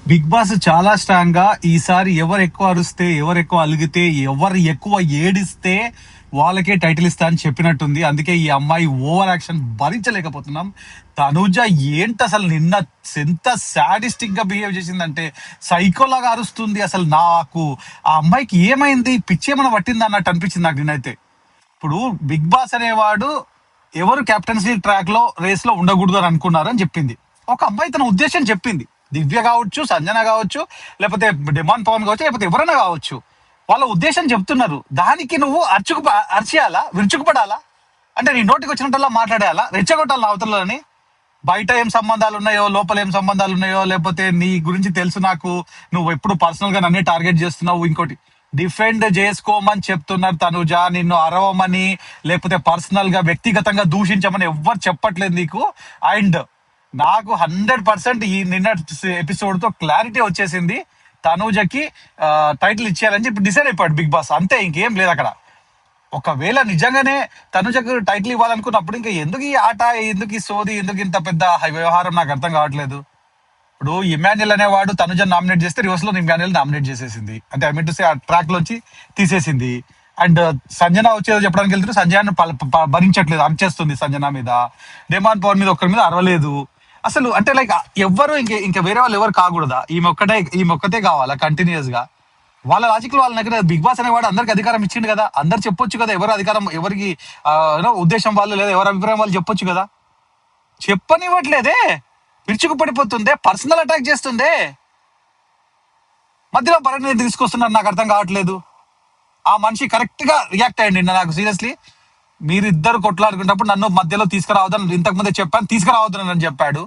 Big boss చాలా strong గా ఈసారి ఎవరు ఎక్కువ అరిస్తే, ఎవరు ఎక్కువ అలిగితే, ఎవరు ఎక్కువ ఏడిస్తే వాళ్ళకే టైటిల్ ఇస్తా అని చెప్పినట్టుంది. అందుకే ఈ అమ్మాయి ఓవర్ యాక్షన్ భరించలేకపోతున్నాం. తనుజ ఏంటి అసలు నిన్న ఎంత సాడిస్టిక్ గా బిహేవ్ చేసిందంటే సైకోలాగా అరుస్తుంది. అసలు నాకు ఆ అమ్మాయికి ఏమైంది, పిచ్చేమన్నా పట్టింది అన్నట్టు అనిపించింది నాకు నిన్నైతే. ఇప్పుడు బిగ్ బాస్ అనేవాడు ఎవరు కెప్టెన్సీ ట్రాక్ లో రేస్ లో ఉండకూడదు అని అనుకున్నారు అని చెప్పింది. ఒక అమ్మాయి తన ఉద్దేశం చెప్పింది. దివ్య కావచ్చు, సంజన కావచ్చు, లేకపోతే డిమాండ్ పవన్ కావచ్చు, లేకపోతే ఎవరైనా కావచ్చు, వాళ్ళ ఉద్దేశం చెప్తున్నారు. దానికి నువ్వు అరిచేయాలా, విరుచుకుపడాలా? అంటే నీ నోటికి వచ్చినట్టల్లా మాట్లాడేయాలా, రెచ్చగొట్టాలి అవతలని? బయట ఏం సంబంధాలు ఉన్నాయో, లోపల ఏం సంబంధాలు ఉన్నాయో, లేకపోతే నీ గురించి తెలుసు నాకు, నువ్వు ఎప్పుడు పర్సనల్ గా నన్నే టార్గెట్ చేస్తున్నావు, ఇంకోటి డిఫెండ్ చేసుకోమని చెప్తున్నారు. తనుజ నిన్ను అరవమని, లేకపోతే పర్సనల్ గా వ్యక్తిగతంగా దూషించమని ఎవ్వరు చెప్పట్లేదు నీకు. అండ్ నాకు 100% ఈ నిన్న ఎపిసోడ్ తో క్లారిటీ వచ్చేసింది. తనూజకి టైటిల్ ఇచ్చేయాలని చెప్పి డిసైడ్ అయిపోయాడు బిగ్ బాస్. అంతే, ఇంకేం లేదు అక్కడ. ఒకవేళ నిజంగానే తనుజకు టైటిల్ ఇవ్వాలనుకున్నప్పుడు ఇంకా ఎందుకు ఈ ఆట, ఎందుకు ఈ సోది, ఎందుకు ఇంత పెద్ద వ్యవహారం నాకు అర్థం కావట్లేదు. ఇప్పుడు ఇమాన్యుల్ అనేవాడు తనుజ నామినేట్ చేస్తే రివర్స్ లో ఇమాన్యుల్ నామినేట్ చేసేసింది. అంటే ఐ మీన్ టు సే ఆ ట్రాక్ లోంచి తీసేసింది. అండ్ సంజన వచ్చేదో చెప్పడానికి వెళ్తే సంజయను భరించట్లేదు, అనిచేస్తుంది సంజన మీద. డెమాన్ పవన్ మీద ఒక్కరి మీద అరవలేదు అసలు. అంటే లైక్ ఎవ్వరు ఇంకా వేరే వాళ్ళు ఎవరు కాకూడదా? ఈమె ఒక్కతే కావాలా కంటిన్యూస్ గా? వాళ్ళ లాజిక్ వాళ్ళ దగ్గర బిగ్ బాస్ అనేవాడు అందరికి అధికారం ఇచ్చిండు కదా, అందరు చెప్పొచ్చు కదా ఎవరు అధికారం, ఎవరికి ఉద్దేశం వాళ్ళు లేదా ఎవరి అభిప్రాయం వాళ్ళు చెప్పొచ్చు కదా. చెప్పనివ్వట్లేదే, పిరుచుకు పడిపోతుందే, పర్సనల్ అటాక్ చేస్తుందే, మధ్యలో పరిణితి తీసుకొస్తున్నారు. నాకు అర్థం కావట్లేదు. ఆ మనిషి కరెక్ట్ గా రియాక్ట్ అయ్యండి. నాకు సీరియస్లీ మీరిద్దరు కొట్లాడుకున్నప్పుడు నన్ను మధ్యలో తీసుకురావద్దని ఇంతకు ముందే చెప్పాను, తీసుకురావద్దని అని చెప్పాడు.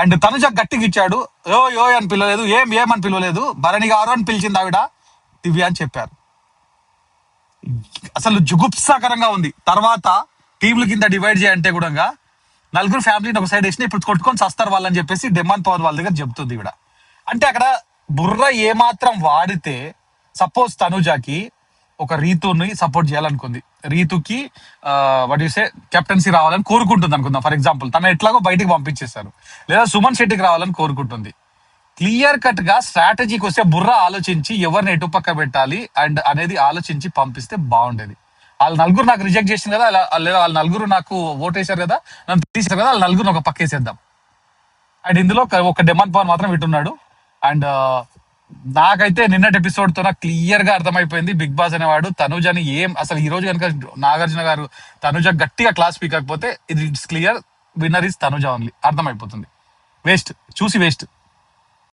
అండ్ తనుజ గట్టిగా ఇచ్చాడు. యో అని పిలవలేదు, ఏమని పిలవలేదు, భరణి గారు అని పిలిచింది ఆవిడ, దివ్య అని చెప్పారు. అసలు జుగుప్సాకరంగా ఉంది. తర్వాత టీంల కింద డివైడ్ చేయంటే కూడా నలుగురు ఫ్యామిలీని ఒక సైడ్ వేసిన ఇప్పుడు కొట్టుకొని చస్తారు వాళ్ళని చెప్పేసి డిమాండ్ పవర్ వాళ్ళ దగ్గర చెప్తుంది ఇవిడ. అంటే అక్కడ బుర్ర ఏమాత్రం వాడితే, సపోజ్ తనుజాకి ఒక రీతుని సపోర్ట్ చేయాలనుకుంది, రీతుకి వాట్ యు సే కెప్టెన్సీ రావాలని కోరుకుంటుంది అనుకుందాం ఫర్ ఎగ్జాంపుల్. తను ఎట్లాగో బయటికి పంపించేస్తారు, లేదా సుమన్ శెట్టికి రావాలని కోరుకుంటుంది. క్లియర్ కట్ గా స్ట్రాటజీకి వస్తే బుర్ర ఆలోచించి ఎవరిని ఎటు పక్క పెట్టాలి అండ్ అనేది ఆలోచించి పంపిస్తే బాగుండేది. వాళ్ళ నలుగురు నాకు రిజెక్ట్ చేసింది కదా, లేదా వాళ్ళ నలుగురు నాకు ఓటేశారు కదా, నన్ను తీసారు కదా, వాళ్ళ నలుగురు ఒక పక్కేసేద్దాం. అండ్ ఇందులో ఒక డిమాండ్ పవన్ మాత్రం వింటున్నాడు. అండ్ నాకైతే నిన్నటి ఎపిసోడ్ తో నాకు క్లియర్ గా అర్థమైపోయింది బిగ్ బాస్ అనేవాడు తనుజని ఏం అసలు ఈ రోజు కనుక నాగార్జున గారు తనుజ గట్టిగా క్లాస్ పీకకపోతే ఇది it's clear winner is Tanuja only, అర్థమైపోతుంది. వేస్ట్, చూసి వేస్ట్.